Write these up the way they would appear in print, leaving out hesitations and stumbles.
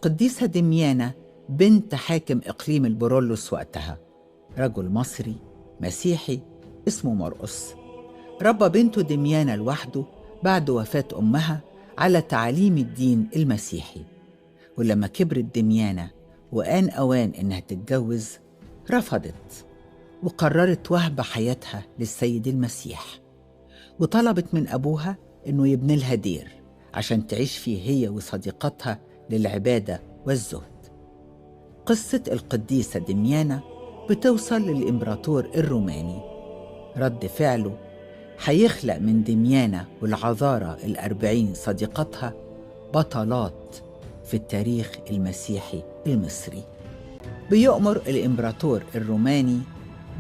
القديسة دميانة بنت حاكم إقليم البرولوس وقتها، رجل مصري مسيحي اسمه مرقس. ربى بنته دميانة لوحده بعد وفاة أمها على تعاليم الدين المسيحي. ولما كبرت دميانة وآن أوان إنها تتجوز، رفضت وقررت وهب حياتها للسيد المسيح، وطلبت من أبوها إنه يبني لها دير عشان تعيش فيه هي وصديقتها للعبادة والزهد. قصة القديسة دميانة بتوصل للإمبراطور الروماني. رد فعله هيخلق من دميانة والعذارى 40 صديقتها بطلات في التاريخ المسيحي المصري. بيؤمر الإمبراطور الروماني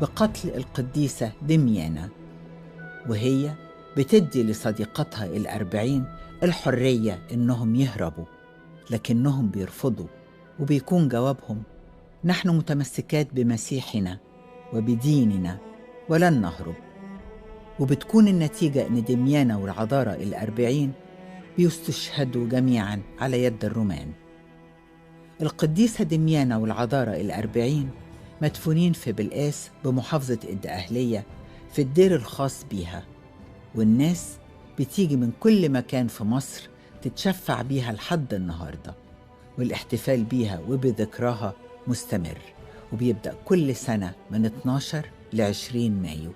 بقتل القديسة دميانة، وهي بتدي لصديقتها 40 الحرية إنهم يهربوا، لكنهم بيرفضوا، وبيكون جوابهم: نحن متمسكات بمسيحنا وبديننا ولن نهرب. وبتكون النتيجة إن دميانة والعذارى 40 بيستشهدوا جميعاً على يد الرومان. القديسة دميانة والعذارى 40 مدفونين في بلقاس بمحافظة الدقهلية في الدير الخاص بيها، والناس بتيجي من كل مكان في مصر تتشفع بيها لحد النهاردة، والاحتفال بيها وبذكراها مستمر، وبيبدأ كل سنة من 12 ل 20 مايو.